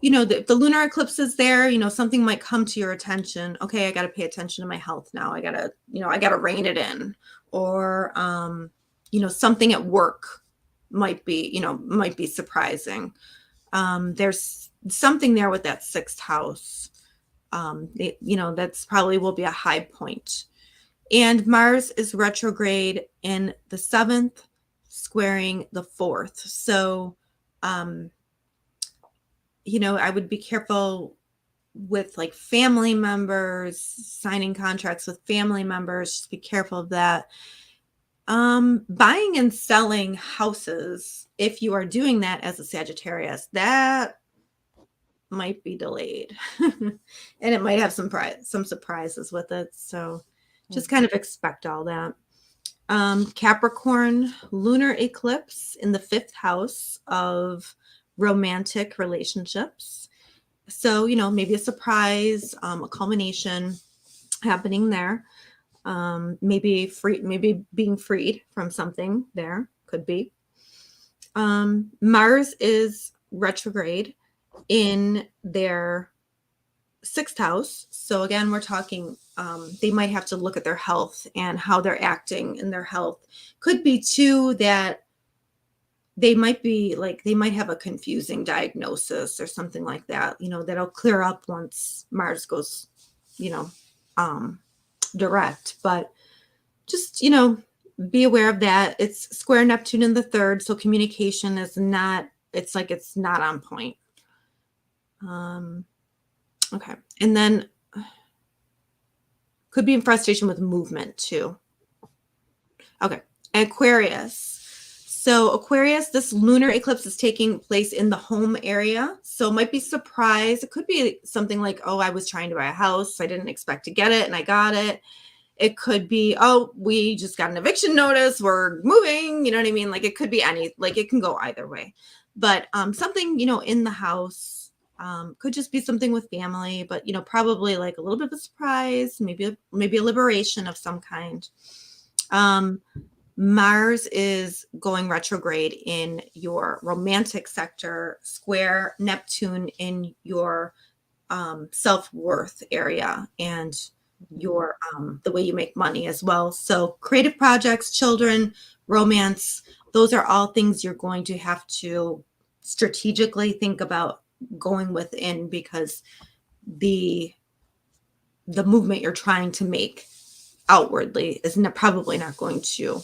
the lunar eclipse is there, something might come to your attention. Okay, I got to pay attention to my health now. I got to rein it in. Or, something at work might be surprising. There's something there with that 6th house. That's probably will be a high point. And Mars is retrograde in the 7th, squaring the 4th. So, I would be careful with like family members, signing contracts with family members. Just be careful of that. Buying and selling houses, if you are doing that as a Sagittarius, that might be delayed. And it might have some surprises with it. So just kind of expect all that. Capricorn, lunar eclipse in the 5th house of romantic relationships. So, maybe a surprise, a culmination happening there. Maybe being freed from something there could be. Mars is retrograde in their 6th house. So again, we're talking, they might have to look at their health and how they're acting in their health. Could be too that they might have a confusing diagnosis or something like that, that'll clear up once Mars goes, direct. But just, be aware of that. It's square Neptune in the 3rd. So communication is not on point. Okay. And then could be in frustration with movement too. Okay. Aquarius. So Aquarius, this lunar eclipse is taking place in the home area. So it might be surprise. It could be something like, oh, I was trying to buy a house. I didn't expect to get it and I got it. It could be, oh, we just got an eviction notice. We're moving. You know what I mean? Like it could be it can go either way. But something, in the house could just be something with family, but, probably like a little bit of a surprise, maybe a liberation of some kind. Mars is going retrograde in your romantic sector, square Neptune in your self-worth area and your the way you make money as well. So creative projects, children, romance, those are all things you're going to have to strategically think about going within, because the movement you're trying to make outwardly is probably not going to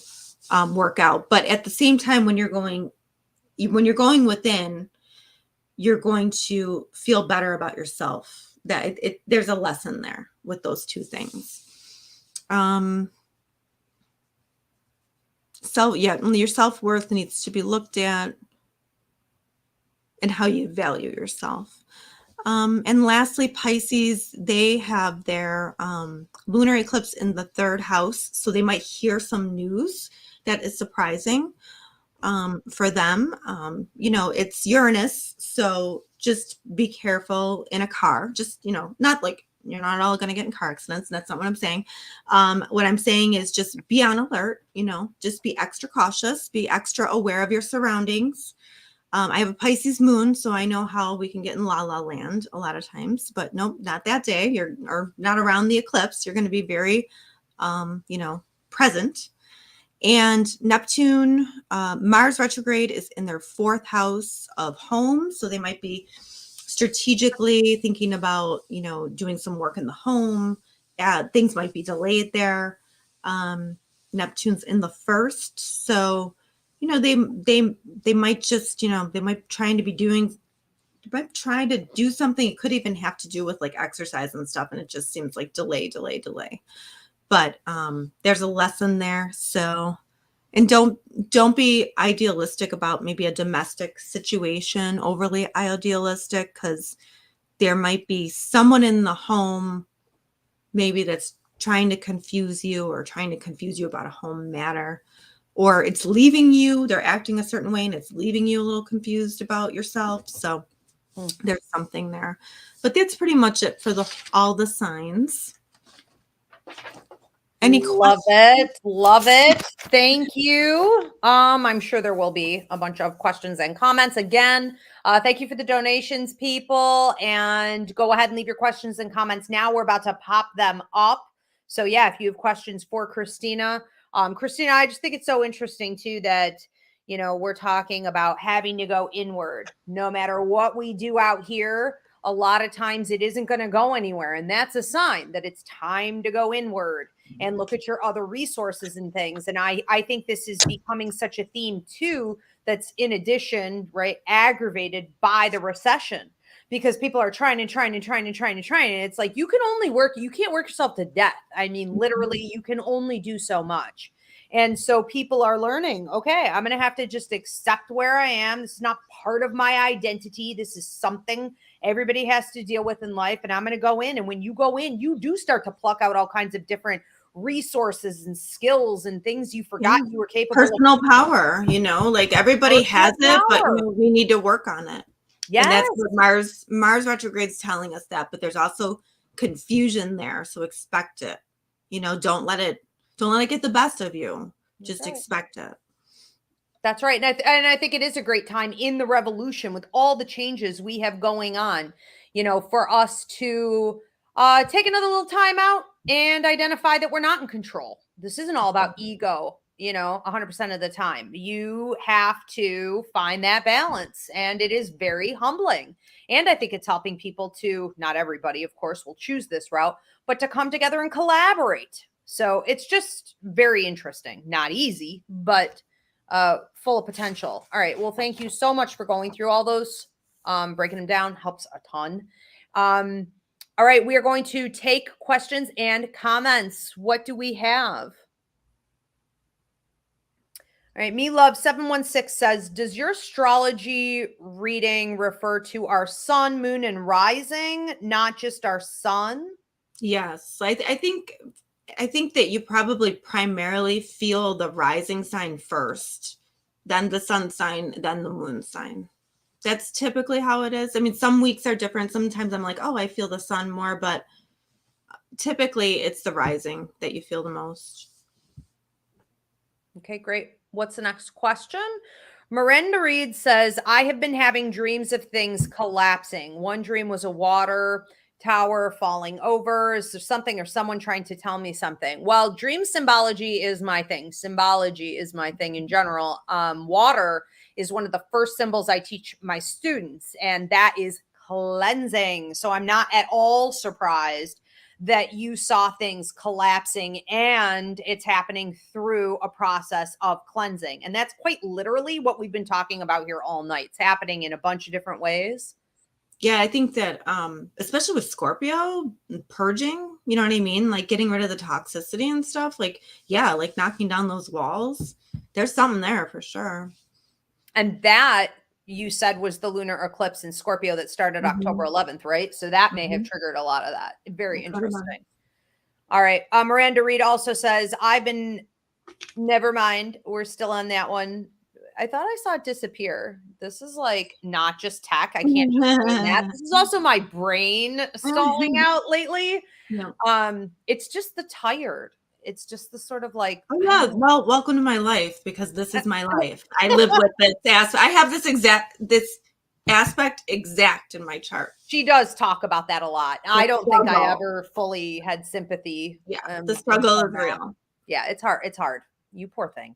work out. But at the same time, when you're going within, you're going to feel better about yourself. That there's a lesson there with those two things. So yeah, your self-worth needs to be looked at and how you value yourself. And lastly, Pisces, they have their lunar eclipse in the 3rd house. So they might hear some news that is surprising for them. It's Uranus. So just be careful in a car. Just, not like you're not all going to get in car accidents. That's not what I'm saying. What I'm saying is just be on alert, just be extra cautious, be extra aware of your surroundings. I have a Pisces moon, so I know how we can get in la la land a lot of times, but nope, not that day. Or not around the eclipse. You're going to be very, present. And Neptune, Mars retrograde is in their 4th house of home. So they might be strategically thinking about, doing some work in the home. Things might be delayed there. Neptune's in the 1st. So, they might just, they might try to do something. It could even have to do with like exercise and stuff. And it just seems like delay. But there's a lesson there. So, and don't be idealistic about maybe a domestic situation, overly idealistic, because there might be someone in the home maybe that's trying to confuse you about a home matter, or it's leaving you. They're acting a certain way and it's leaving you a little confused about yourself. So there's something there. But that's pretty much it for all the signs. Any questions? Love it. Thank you. I'm sure there will be a bunch of questions and comments. Again, thank you for the donations, people. And go ahead and leave your questions and comments now. We're about to pop them up. So yeah, if you have questions for Christina, Christina, I just think it's so interesting too that, we're talking about having to go inward. No matter what we do out here, a lot of times it isn't going to go anywhere. And that's a sign that it's time to go inward and look at your other resources and things. And I think this is becoming such a theme too, that's in addition, right, aggravated by the recession, because people are trying. And it's like, you can't work yourself to death. I mean, literally, you can only do so much. And so people are learning, okay, I'm going to have to just accept where I am. This is not part of my identity. This is something everybody has to deal with in life. And I'm going to go in. And when you go in, you do start to pluck out all kinds of different resources and skills and things you forgot you were capable personal power, like everybody has it, but we need to work on it. Yes. And that's what Mars retrograde is telling us that, but there's also confusion there. So expect it, don't let it get the best of you. Just expect it. That's right. And I think it is a great time in the revolution with all the changes we have going on, for us to take another little time out and identify that we're not in control. This isn't all about ego, 100% of the time. You have to find that balance, and it is very humbling. And I think it's helping people to, not everybody, of course, will choose this route, but to come together and collaborate. So it's just very interesting. Not easy, but full of potential. All right. Well, thank you so much for going through all those. Breaking them down helps a ton. All right. We are going to take questions and comments. What do we have? All right. Me Love 716 says, does your astrology reading refer to our sun, moon, and rising, not just our sun? Yes. I think that you probably primarily feel the rising sign first, then the sun sign, then the moon sign. That's typically how it is. I mean, some weeks are different. Sometimes I'm like, oh, I feel the sun more, but typically it's the rising that you feel the most. Okay, great. What's the next question? Miranda Reed says, I have been having dreams of things collapsing. One dream was a water tower falling over. Is there something or someone trying to tell me something? Well, dream symbology is my thing. Symbology is my thing in general. Water is one of the first symbols I teach my students, and that is cleansing. So I'm not at all surprised that you saw things collapsing, and it's happening through a process of cleansing. And that's quite literally what we've been talking about here all night. It's happening in a bunch of different ways. Yeah, I think that especially with Scorpio, purging, you know what I mean? Like getting rid of the toxicity and stuff. Like, yeah, like knocking down those walls. There's something there for sure. And that you said was the lunar eclipse in Scorpio that started October 11th, right? So that may have triggered a lot of that. Very interesting. All right. Miranda Reed also says, never mind. We're still on that one. I thought I saw it disappear. This is like not just tech. I can't just explain that. This is also my brain stalling out lately. Yeah. It's just the tired. It's just the sort of like, oh yeah, well, welcome to my life, because this is my life. I live with this aspect. I have this aspect exact in my chart. She does talk about that a lot. I don't think I ever fully had sympathy. Yeah, the struggle is real. Yeah, it's hard. It's hard. You poor thing.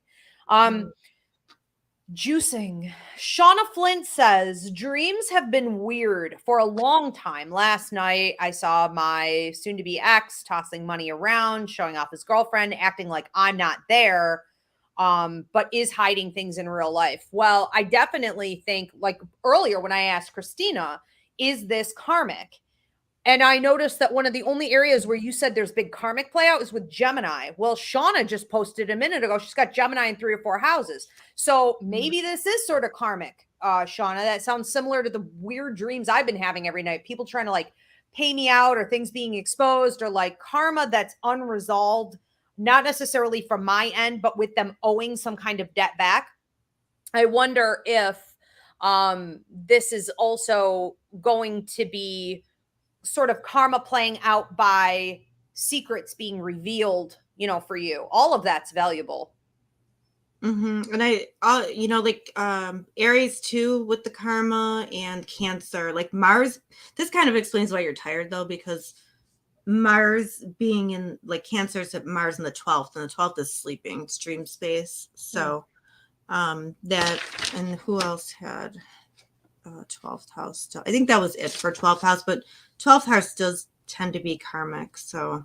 Juicing. Shauna Flint says, dreams have been weird for a long time. Last night, I saw my soon-to-be ex tossing money around, showing off his girlfriend, acting like I'm not there, but is hiding things in real life. Well, I definitely think, like earlier when I asked Christina, is this karmic? And I noticed that one of the only areas where you said there's big karmic play out is with Gemini. Well, Shauna just posted a minute ago. She's got Gemini in 3 or 4 houses. So maybe this is sort of karmic, Shauna. That sounds similar to the weird dreams I've been having every night. People trying to like pay me out, or things being exposed, or like karma that's unresolved, not necessarily from my end, but with them owing some kind of debt back. I wonder if this is also going to be sort of karma playing out by secrets being revealed, for you. All of that's valuable. And Aries too, with the karma, and Cancer, like Mars. This kind of explains why you're tired though, because Mars being in like Cancer's at Mars in the 12th, and the 12th is sleeping, it's dream space. So that, and who else had 12th house? I think that was it for 12th house, but 12th house does tend to be karmic. So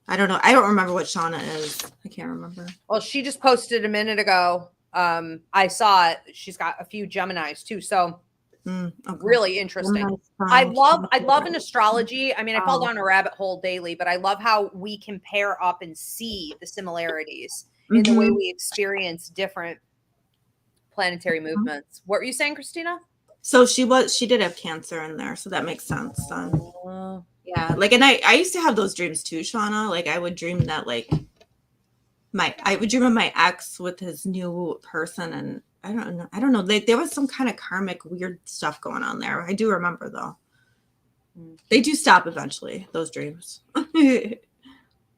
I don't know. I don't remember what Shauna is. I can't remember. Well, she just posted a minute ago. I saw it. She's got a few Geminis too. So really interesting. I love in astrology. I mean, I fall down a rabbit hole daily, but I love how we can pair up and see the similarities in the way we experience different planetary movements. What were you saying, Christina? So she did have Cancer in there, so that makes sense then. Yeah, like, and I used to have those dreams too, Shauna. Like I would dream that I would dream of my ex with his new person, and I don't know. There was some kind of karmic weird stuff going on there. I do remember though. They do stop eventually, those dreams. Amen.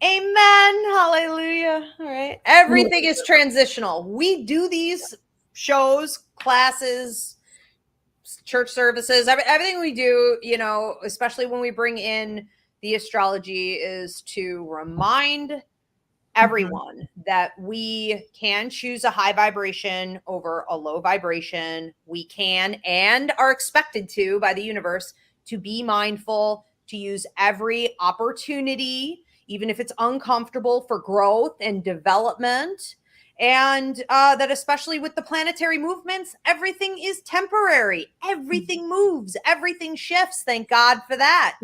Hallelujah. All right. Everything is transitional. We do these shows, classes, church services, everything we do, especially when we bring in the astrology, is to remind everyone that we can choose a high vibration over a low vibration. We can and are expected to by the universe to be mindful, to use every opportunity, even if it's uncomfortable, for growth and development. And that especially with the planetary movements, everything is temporary. Everything moves. Everything shifts. Thank God for that.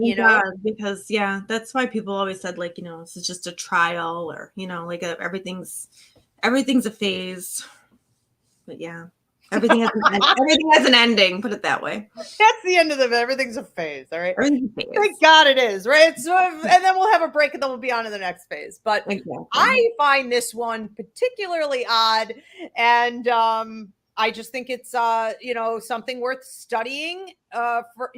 Because that's why people always said like, this is just a trial, or, like everything's a phase. But yeah, everything has everything has an ending. Put it that way. That's the end of everything's a phase. All right. Everything's a phase. Thank God it is, right? So, and then we'll have a break and then we'll be on to the next phase. But Exactly. I find this one particularly odd. And I just think it's, something worth studying for,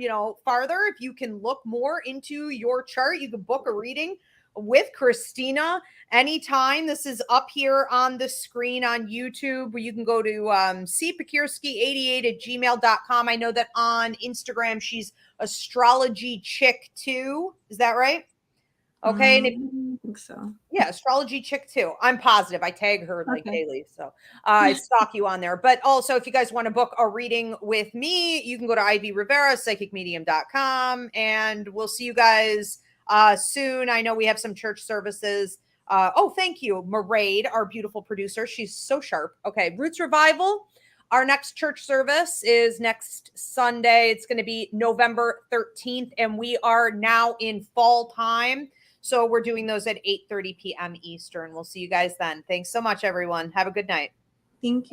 farther. If you can look more into your chart, you can book a reading with Christina anytime. This is up here on the screen on YouTube, where you can go to cpekirski88@gmail.com. I know that on Instagram, she's Astrology Chick 2. Is that right? Okay. And if, I think so. yeah, Astrology Chick 2. I'm positive. I tag her daily. So I stalk you on there. But also, if you guys want to book a reading with me, you can go to Ivy Rivera, psychicmedium.com, and we'll see you guys soon. I know we have some church services. Thank you, Maraid, our beautiful producer. She's so sharp. Okay, Roots Revival. Our next church service is next Sunday. It's going to be November 13th, and we are now in fall time. So we're doing those at 8:30 p.m. Eastern. We'll see you guys then. Thanks so much, everyone. Have a good night. Thank you.